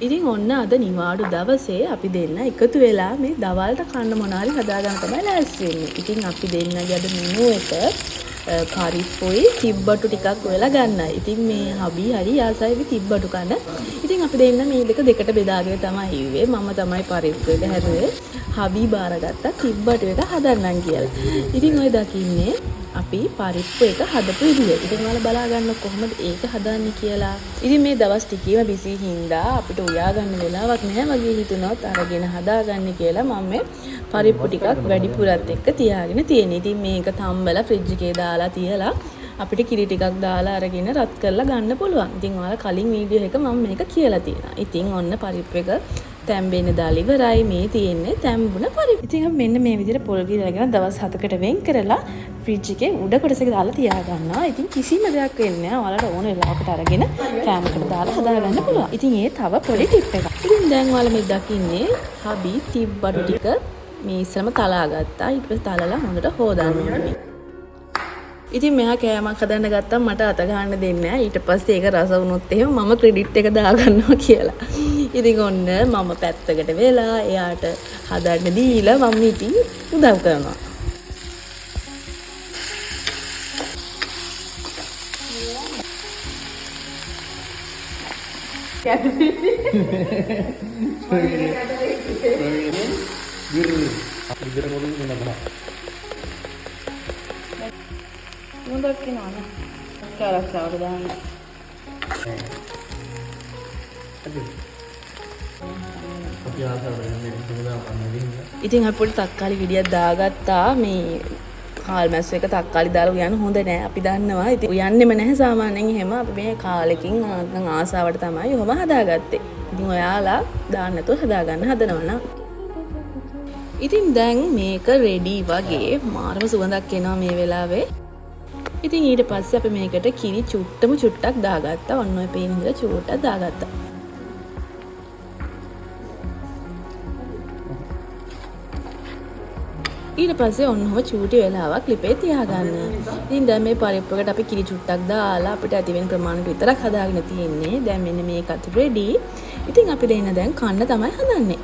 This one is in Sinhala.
ඉතින් ඔන්න අද නිවාඩු දවසේ අපි දෙන්න එකතු වෙලා මේ දවල්ට කන්න මොනාරි හදාගන්න තමයි ලෑස්ති වෙන්නේ. ඉතින් අපි දෙන්නගේ අද මෙනු එක පරිප්පුයි තිබ්බටු ටිකක් වෙලා ගන්නයි. ඉතින් මේ හබි හරි ආසයි තිබ්බටු කන්න. ඉතින් අපි දෙන්න මේ දෙකට බෙදාගෙන තමයි ඉුවේ. මම තමයි පරිප්පු එක හැදුවේ. හබි බාරගත්තා තිබ්බටු එක හදන්නම් කියලා. ඉතින් ඔය දකින්නේ අපි පරිප්පු එක හදපු විදිය. ඉතින් ඔයාලා බලා ගන්න කොහොමද ඒක හදන්නේ කියලා. ඉතින් මේ දවස් ටිකේම බිසි හින්දා අපිට උයා ගන්න වෙලාවක් නැහැ වගේ හිතුනොත් අරගෙන හදාගන්න කියලා මම මේ පරිප්පු ටිකක් වැඩිපුරත් එක්ක තියාගෙන තියෙනවා. ඉතින් මේක තම්බලා ෆ්‍රිජ් එකේ දාලා තියලා අපිට කිරි ටිකක් දාලා අරගෙන රත් කරලා ගන්න පුළුවන්. ඉතින් ඔයාලා කලින් වීඩියෝ එක මම මේක කියලා තියෙනවා. ඉතින් ඔන්න පරිප්පු එක තැම්බෙන්න දාලා ඉවරයි. මේ තියෙන්නේ තැම්බුණ පරිප්පු. ඉතින් අපි මෙන්න මේ විදිහට පොල් ගිරලා අරගෙන දවස් 7කට වෙන් කරලා ෆ්‍රිජ් එකේ උඩ කොටසක දාලා තියාගන්නවා. ඉතින් කිසිම දෙයක් වෙන්නේ නැහැ. ඔයාලට ඕන වෙලාවකට අරගෙන කෑමකට දාලා හදාගන්න පුළුවන්. ඉතින් ඒ තව පොඩි ටිප් එකක්. ඉතින් දැන් ඔයාලා මේ දකින්නේ හබි තිබ්බඩු ටික මේ ඉස්සරම තලා ගත්තා. ඊට පස්සේ තලලා හොඳට හොදන්න ඕනේ. ඉතින් මෙහා කෑමක් හදන්න ගත්තම මට අත ගන්න දෙන්නේ නැහැ. ඊට පස්සේ ඒක රස වුණොත් එහෙම මම ක්‍රෙඩිට් එක දාගන්නවා කියලා. ඉතින් ඔන්න මම පැත්තකට වෙලා එයාට හදන්න දීලා මම ඉතින් උදව් කරනවා. Mundur ke mana? Sekarang saya udah dah. ඉතින් අපි පොඩි තක්කාලි ගෙඩියක් දාගත්තා. මේ කාල් මැස් එක තක්කාලි දාලා උයන්න හොඳ නෑ. අපි දන්නවා. ඉතින් උයන්නෙම නැහැ සාමාන්‍යයෙන් එහෙම. අපි මේ කාලෙකින් නැත්නම් ආසාවට තමයි ඔහොම හදාගත්තේ. ඉතින් ඔයාලා දාන්න නැතුව හදාගන්න හදනවා නම්. ඉතින් දැන් මේක රෙඩි වගේ මාරම සුවඳක් එනවා මේ වෙලාවේ. ඉතින් ඊට පස්සේ අපි මේකට කිරි චුට්ටක් දාගත්තා. ඔන්න ඔය පේන විදිහට චූට්ටක් දාගත්තා. ඊට පස්සේ ඔන්නම චූටි වෙලාවක් ලිපේ තියාගන්න. ඉතින් දැන් මේ පරිප්පුවකට අපි කිරි චුට්ටක් දාලා අපිට ඇති වෙන ප්‍රමාණයට විතරක් හදාගෙන තියෙන්නේ. දැන් මෙන්න මේකත් රෙඩි. ඉතින් අපි දෙන්න දැන් කන්න තමයි හදන්නේ.